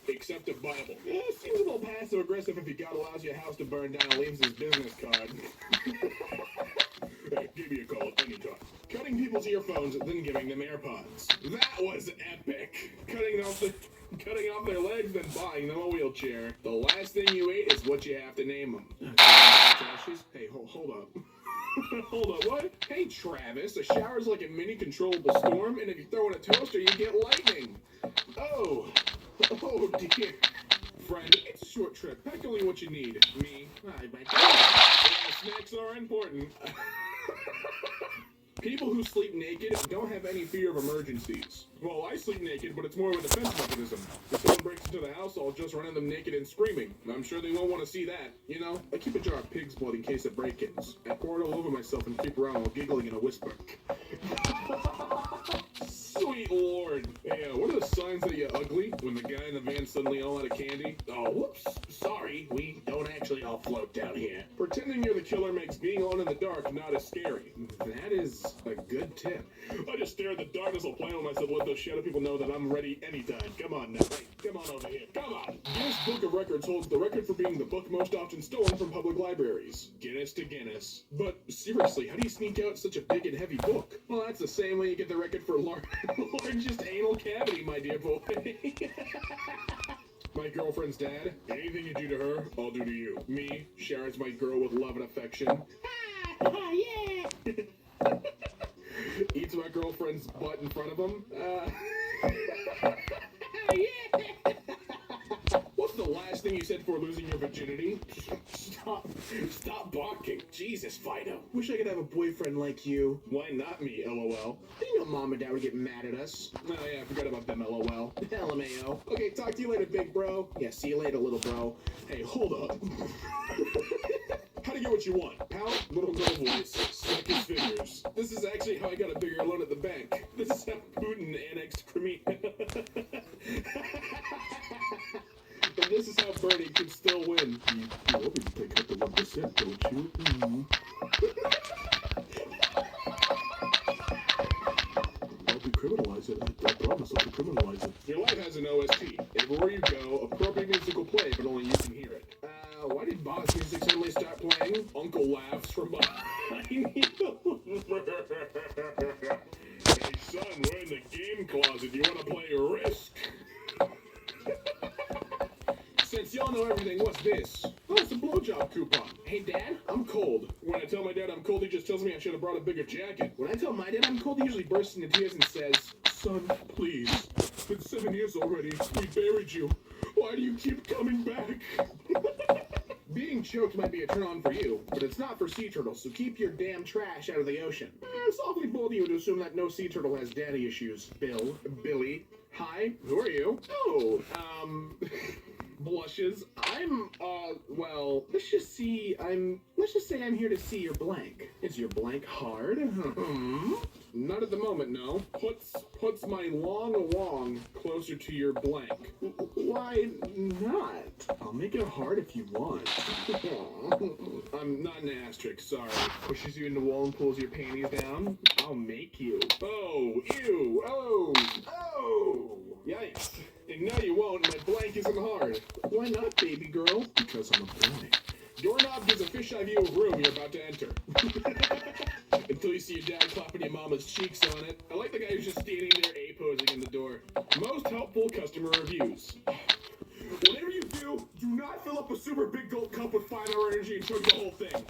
A: Except a Bible. Yeah, seems a little passive aggressive if God allows your house to burn down and leaves his business card. Hey, give me a call anytime. Cutting people's earphones, then giving them AirPods. That was epic. Cutting off their legs, then buying them a wheelchair. The last thing you ate is what you have to name them. Hey, hold up. Hold up, what? Hey, Travis, a shower's like a mini controllable storm, and if you throw in a toaster, you get lightning. Oh dear. Friend, it's a short trip. Pack only what you need. Me, snacks are important. People who sleep naked don't have any fear of emergencies. Well, I sleep naked, but it's more of a defense mechanism. If someone breaks into the house, I'll just run at them naked and screaming. I'm sure they won't want to see that, you know? I keep a jar of pig's blood in case of break-ins. I pour it all over myself and creep around while giggling in a whisper. Sweet lord. Hey, what are the signs that you're ugly when the guy in the van suddenly all out of candy? Oh, whoops. Sorry, we don't actually all float down here. Pretending you're the killer makes being alone in the dark not as scary. That is a good tip. I just stare at the darkness while playing with myself, let those shadow people know that I'm ready anytime. Come on now. Hey, come on over here. Come on. Guinness Book of Records holds the record for being the book most often stolen from public libraries. Guinness to Guinness. But seriously, how do you sneak out such a big and heavy book? Well, that's the same way you get the record for largest anal cavity, my dear boy. My girlfriend's dad. Anything you do to her, I'll do to you. Me, Sharon's my girl with love and affection. Yeah. Eats my girlfriend's butt in front of him. Yeah. What's the last thing you said before losing your virginity? Stop barking. Jesus, Fido. Wish I could have a boyfriend like you. Why not me, LOL? You know Mom and Dad would get mad at us. Oh yeah, I forgot about them, LOL. LMAO. Okay, talk to you later, big bro. Yeah, see you later, little bro. Hey, hold up. How to get what you want? Pout, little girl voice, second figures. This is actually how I got a bigger loan at the bank. This is how Putin annexed Crimea. And this is how Bernie can still win. You always pick up the 1%, don't you? I'll decriminalize it. I promise I'll decriminalize it. Your life has an OST. Everywhere you go, appropriate music will play, but only you can hear it. Why did boss music suddenly start playing? Uncle laughs from behind you. Hey son, we're in the game closet. You wanna play Risk? Since y'all know everything, what's this? Oh, it's a blowjob coupon. Hey, Dad, I'm cold. When I tell my dad I'm cold, he just tells me I should have brought a bigger jacket. When I tell my dad I'm cold, he usually bursts into tears and says, Son, please. It's been 7 years already. We buried you. Why do you keep coming back? Being choked might be a turn on for you, but it's not for sea turtles, so keep your damn trash out of the ocean. It's awfully bold of you to assume that no sea turtle has daddy issues. Billy. Hi, who are you? Oh, blushes. Well, let's just say I'm here to see your blank. Is your blank hard? Not at the moment, no. Puts my long closer to your blank. Why not? I'll make it hard if you want. I'm not an asterisk, sorry. Pushes you into the wall and pulls your panties down. I'll make you. Oh, ew, oh, yikes. And no, you won't. My blank isn't hard. Why not, baby girl? Because I'm a boy. Doorknob gives a fisheye view of room you're about to enter. Until you see your dad clapping your mama's cheeks on it. I like the guy who's just standing there A-posing in the door. Most helpful customer reviews. Whatever you do, do not fill up a super big gold cup with 5-hour energy and chug the whole thing.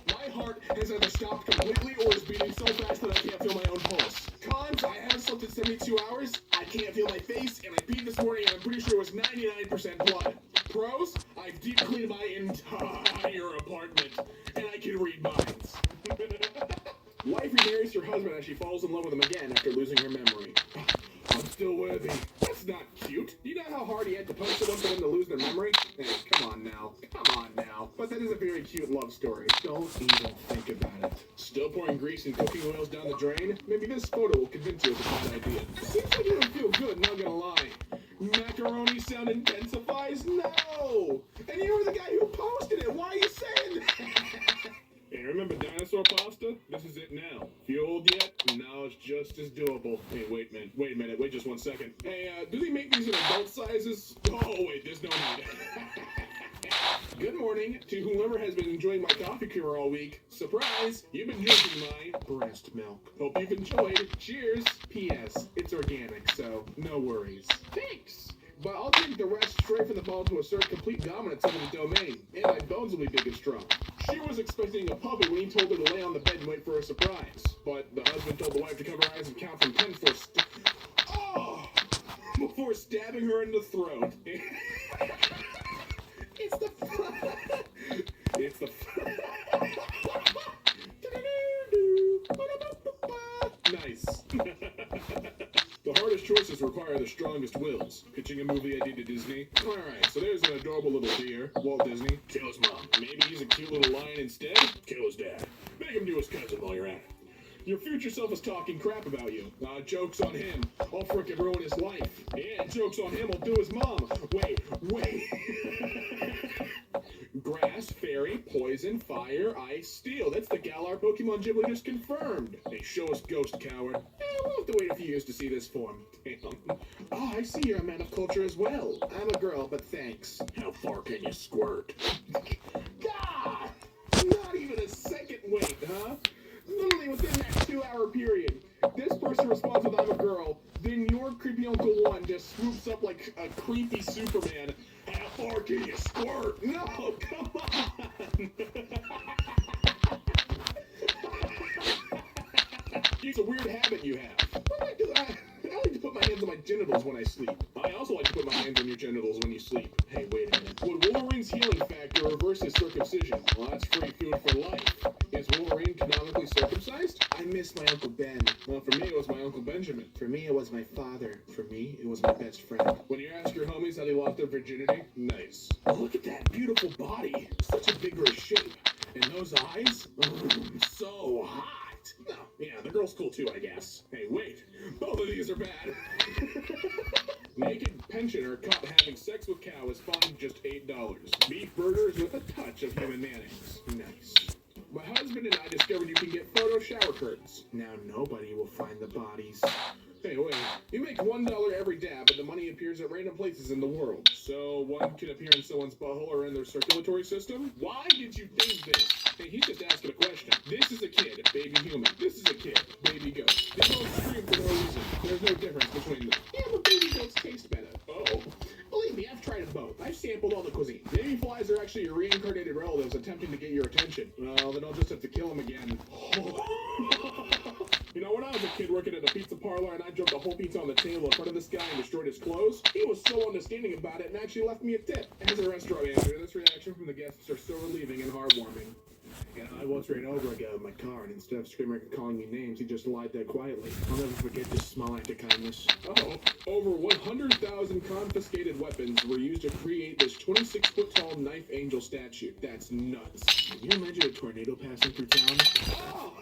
A: My heart has either stopped completely or is beating so fast that I can't feel my own pulse. Cons, I haven't slept in 72 hours, I can't feel my face, and I peed this morning and I'm pretty sure it was 99% blood. Pros, I've deep cleaned my entire apartment, and I can read minds. Wife remarries her husband as she falls in love with him again after losing her memory. I'm still worthy. That's not cute. Do you know how hard he had to punch someone for them to lose their memory? Hey, come on now. But that is a very cute love story. Don't even think about it. Still pouring grease and cooking oils down the drain? Maybe this photo will convince you it's a bad idea. Seems like you don't feel good, not gonna lie. Macaroni sound intensifies? No! And you were the guy who posted it. Why are you saying that? Hey, remember dinosaur pasta? This is it now. Fueled yet? Now it's just as doable. Hey, wait a minute. Wait just 1 second. Hey, do they make these in adult sizes? Oh, wait, there's no need. Good morning to whoever has been enjoying my coffee creamer all week. Surprise! You've been drinking my breast milk. Hope you've enjoyed. Cheers! P.S. It's organic, so no worries. Thanks! But I'll take the rest straight from the ball to assert complete dominance over the domain, and my bones will be big and strong. She was expecting a puppy when he told her to lay on the bed and wait for a surprise. But the husband told the wife to cover her eyes and count from 10 before stabbing her in the throat. It's the Nice. The hardest choices require the strongest wills. Pitching a movie idea to Disney. Alright, so there's an adorable little deer. Walt Disney. Kill his mom. Maybe he's a cute little lion instead? Kill his dad. Make him do his cousin while you're at it. Your future self is talking crap about you. Joke's on him. I'll frickin' ruin his life. Yeah, joke's on him. I'll do his mom. Wait. Grass, fairy, poison, fire, ice, steel. That's the Galar Pokemon gym we just confirmed. Hey, show us Ghost, coward. We'll have to wait a few years to see this form. Oh, I see you're a man of culture as well. I'm a girl, but thanks. How far can you squirt? God! Not even a second wait, huh? Literally within that 2-hour period, this person responds with I'm a girl, then your creepy Uncle One just swoops up like a creepy Superman. How far can you squirt? No, come on! It's a weird habit you have. I like to put my hands on my genitals when I sleep. I also like to put my hands on your genitals when you sleep. Hey, wait a minute. Would Wolverine's healing factor reverse his circumcision? Well, that's free food for life. Is Wolverine canonically circumcised? I miss my Uncle Ben. Well, for me, it was my Uncle Benjamin. For me, it was my father. For me, it was my best friend. When you ask your homies how they lost their virginity, nice. Oh, look at that beautiful body. Such a vigorous shape. And those eyes? So hot. No, yeah, the girl's cool too, I guess. Hey, wait. Both of these are bad. Naked pensioner caught having sex with cow is fined just $8. Beef burgers with a touch of human mayonnaise. Nice. My husband and I discovered you can get photo shower curtains. Now nobody will find the bodies. Hey, wait. You make $1 every dab, but the money appears at random places in the world. So one can appear in someone's butthole or in their circulatory system? Why did you think this? Hey, he's just asking a question. This is a kid, baby human. This is a kid, baby goat. They both scream for no reason. There's no difference between them. Yeah, but baby goats taste better. Oh. Believe me, I've tried them both. I've sampled all the cuisine. Baby flies are actually your reincarnated relatives attempting to get your attention. Well, then I'll just have to kill them again. You know, when I was a kid working at a pizza parlor and I dropped a whole pizza on the table in front of this guy and destroyed his clothes, he was so understanding about it and actually left me a tip. As a restaurant manager, this reaction from the guests are so relieving and heartwarming. Yeah, I once ran over a guy with my car, and instead of screaming and calling me names, he just lied there quietly. I'll never forget this small act of kindness. Oh, over 100,000 confiscated weapons were used to create this 26-foot-tall knife angel statue. That's nuts. Can you imagine a tornado passing through town? Oh!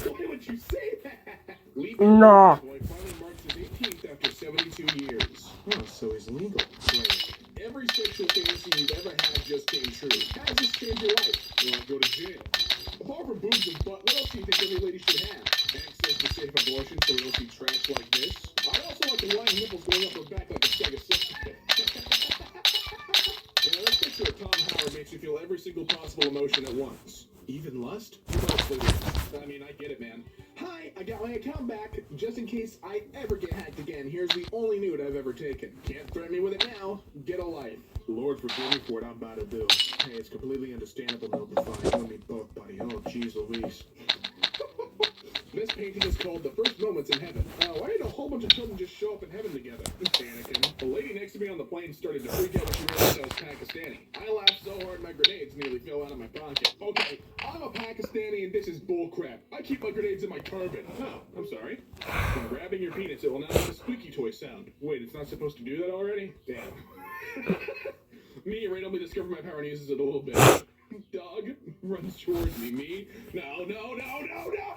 A: Why would you say that?
C: No.
A: Boy finally marks his 18th after 72 years. Oh, so he's legal. Great. Every sexual fantasy you've ever had just came true. How does this change your life? You want to go to jail. Apart from boobs and butt, what else do you think every lady should have? Access to safe abortion so we don't see trash like this? I also like the lying nipples going up her back like a stag of six. Yeah, let's picture it. Tom Howard makes you feel every single possible emotion at once. Even lust? I mean, I get it, man. Hi, I got my account back. Just in case I ever get hacked again, here's the only nude I've ever taken. Can't threaten me with it now. Get a life. Lord forgive me for what I'm about to do. Hey, it's completely understandable, no, but fine. You and me both, buddy. Oh, jeez Louise. This painting is called The First Moments in Heaven. Why did a whole bunch of children just show up in heaven together? Anakin. The lady next to me on the plane started to freak out when she realized I was Pakistani. I laughed so hard my grenades nearly fell out of my pocket. Okay, I'm a Pakistani and this is bullcrap. I keep my grenades in my turban. Oh, I'm sorry. When grabbing your penis, it will now make a squeaky toy sound. Wait, it's not supposed to do that already? Damn. Me randomly discovered my power and uses it a little bit. Dog runs towards me. Me? No, no, no, no, no!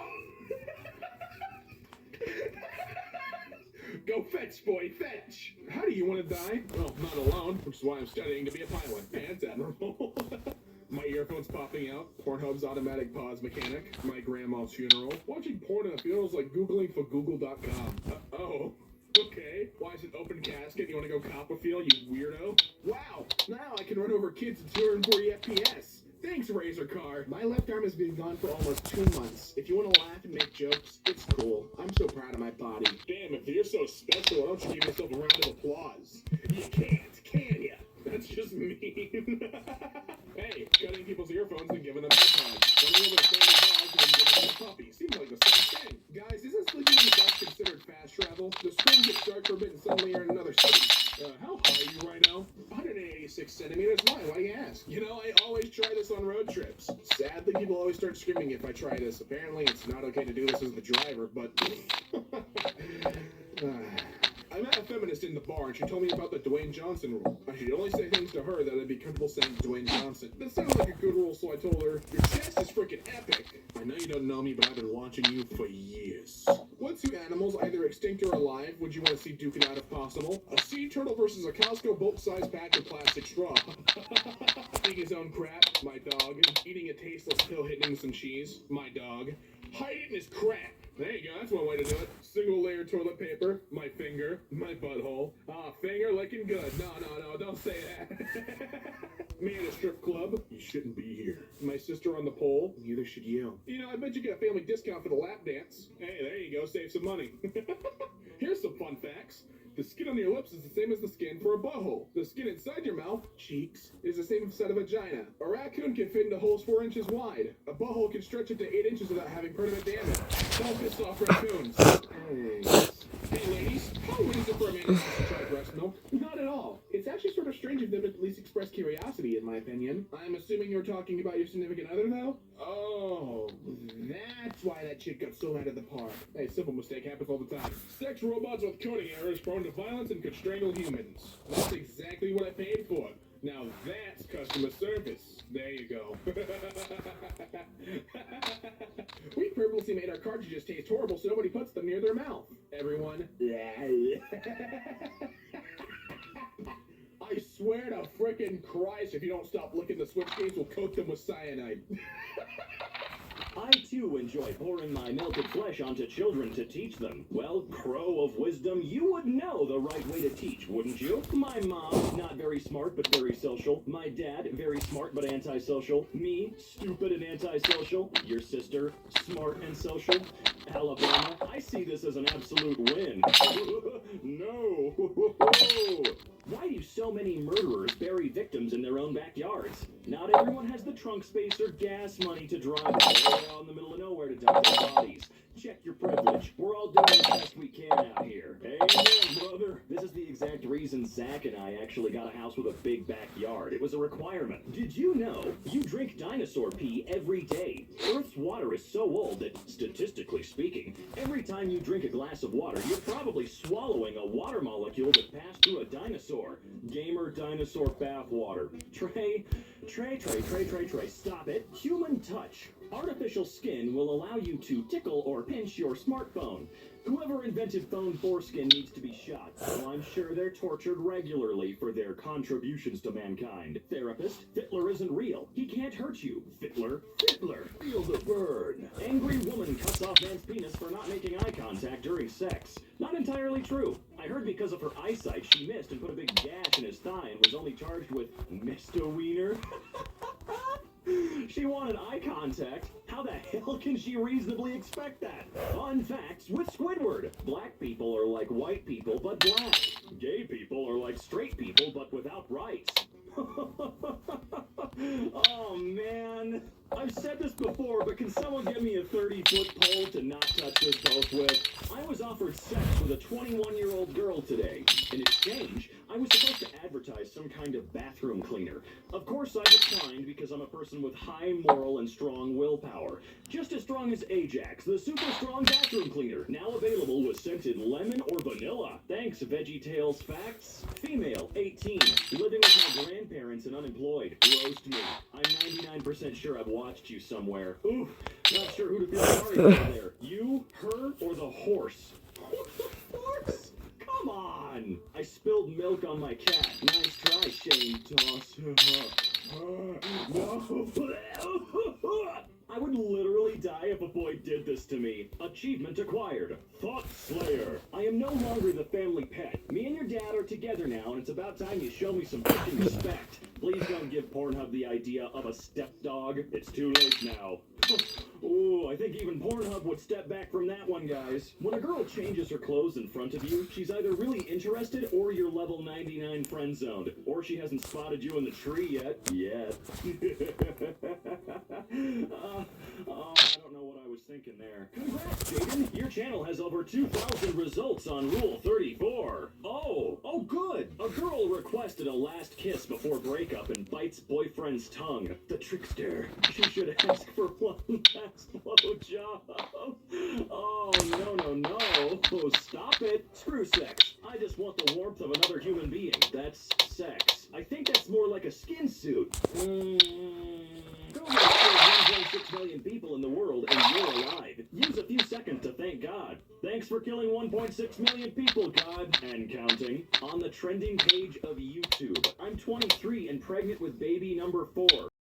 A: Go fetch, boy, fetch! How do you want to die? Well, not alone, which is why I'm studying to be a pilot. That's admirable. My earphones popping out, Pornhub's automatic pause mechanic, my grandma's funeral. Watching porn in a funeral is like Googling for Google.com. Oh. Okay, why is it open casket? You want to go Copperfield, you weirdo? Wow, now I can run over kids at 240 FPS. Thanks, Razor Car. My left arm has been gone for almost 2 months. If you want to laugh and make jokes, it's cool. I'm so proud of my body. Damn, if you're so special, why don't you give yourself a round of applause? You can't, can ya? That's just mean. Hey, cutting people's earphones and giving them AirPods. Running over to family dogs and then giving them a puppy. Seems like the same thing. Guys, isn't sleeping in the bus considered fast travel? The screen gets dark for a bit and suddenly you're in another city. How high are you right now? 186 centimeters. Why do you ask? You know, I always try this on road trips. Sadly, people always start screaming if I try this. Apparently, it's not okay to do this as the driver, but... I met a feminist in the bar, and she told me about the Dwayne Johnson rule. I should only say things to her that I'd be comfortable saying Dwayne Johnson. That sounded like a good rule, so I told her, your chest is freaking epic. I I know you don't know me, but I've been watching you for years. What two animals, either extinct or alive, would you want to see duke it out if possible? A sea turtle versus a Costco bolt-sized pack of plastic straw. Eating his own crap, my dog. Eating a tasteless pill hitting some cheese, my dog. Hide it in his crap. There you go, that's one way to do it. Single layer toilet paper, my finger, my butthole. Finger licking good. No, don't say that. Me at a strip club, you shouldn't be here. My sister on the pole, neither should you. You know, I bet you get a family discount for the lap dance. Hey, there you go, save some money. Here's some fun facts. The skin on your lips is the same as the skin for a butthole. The skin inside your mouth, cheeks, is the same as a vagina. A raccoon can fit into holes 4 inches wide. A butthole can stretch up to 8 inches without having permanent damage. Don't piss off raccoons. Hey ladies, how weird is it for a man to try breast milk? Not at all. It's actually sort of strange of them to at least express curiosity, in my opinion. I'm assuming you're talking about your significant other, though? Oh, that's why that chick got so mad at the park. Hey, simple mistake happens all the time. Sex robots with coding errors prone to violence and could strangle humans. That's exactly what I paid for. Now that's customer service. There you go. We purposely made our cartridges taste horrible so nobody puts them near their mouth. Everyone. I swear to frickin' Christ, if you don't stop licking the Switch games, we'll coat them with cyanide.
C: I too enjoy pouring my melted flesh onto children to teach them. Well, crow of wisdom, you would know the right way to teach, wouldn't you? My mom, not very smart but very social. My dad, very smart but antisocial. Me, stupid and antisocial. Your sister, smart and social. Alabama, I see this as an absolute win. No. Why do so many murderers bury victims in their own backyards? Not everyone has the trunk space or gas money to drive all the way out in the middle of nowhere to dump their bodies. Check your privilege. We're all doing the best we can out here. Amen, brother. This is the exact reason Zach and I actually got a house with a big backyard. It was a requirement. Did you know you drink dinosaur pee every day? Earth's water is so old that, statistically speaking, every time you drink a glass of water, you're probably swallowing a water molecule that passed through a dinosaur. Gamer dinosaur bath water. Trey, stop it. Human touch. Artificial skin will allow you to tickle or pinch your smartphone. Whoever invented phone foreskin needs to be shot. Well, I'm sure they're tortured regularly for their contributions to mankind. Therapist, Fittler isn't real. He can't hurt you. Fittler, feel the burn. Angry woman cuts off man's penis for not making eye contact during sex. Not entirely true. I heard because of her eyesight, she missed and put a big gash in his thigh and was only charged with misdemeanor. She wanted eye contact. How the hell can she reasonably expect that? Fun facts with Squidward. Black people are like white people, but black. Gay people are like straight people, but without rights. Oh, man. I've said this before, but can someone give me a 30-foot pole to not touch this both with? I was offered sex with a 21-year-old girl today. In exchange, I was supposed to advertise some kind of bathroom cleaner. Of course, I declined because I'm a person with high moral and strong willpower. Just as strong as Ajax, the super strong bathroom cleaner. Now available with scented lemon or vanilla. Thanks, VeggieTales Facts. Female, 18, living with my grandparents and unemployed. Roast me. I'm 99% sure I've watched you somewhere. Oof, not sure who to feel sorry for there. You, her, or the horse? Horse? Come on! I spilled milk on my cat. Nice try, Shane. Toss. No. I would literally die if a boy did this to me. Achievement acquired. Thought Slayer. I am no longer the family pet. Me and your dad are together now, and it's about time you show me some freaking respect. Please don't give Pornhub the idea of a stepdog. It's too late now. Oh, I think even Pornhub would step back from that one, guys. When a girl changes her clothes in front of you, she's either really interested or you're level 99 friend zoned. Or she hasn't spotted you in the tree yet. I don't know what I was thinking there. Congrats, Jaden. Your channel has over 2,000 results on Rule 34. Oh, good. A girl requested a last kiss before breakup and bites boyfriend's tongue. The trickster. She should ask for one last blowjob. Oh, no. Oh, stop it. Screw sex. I just want the warmth of another human being. That's sex. I think that's more like a skin suit. Go ahead, 1.6 million people in the world, and Use a few seconds to thank God. Thanks for killing 1.6 million people, God, and counting. On the trending page of YouTube, I'm 23 and pregnant with baby number 4.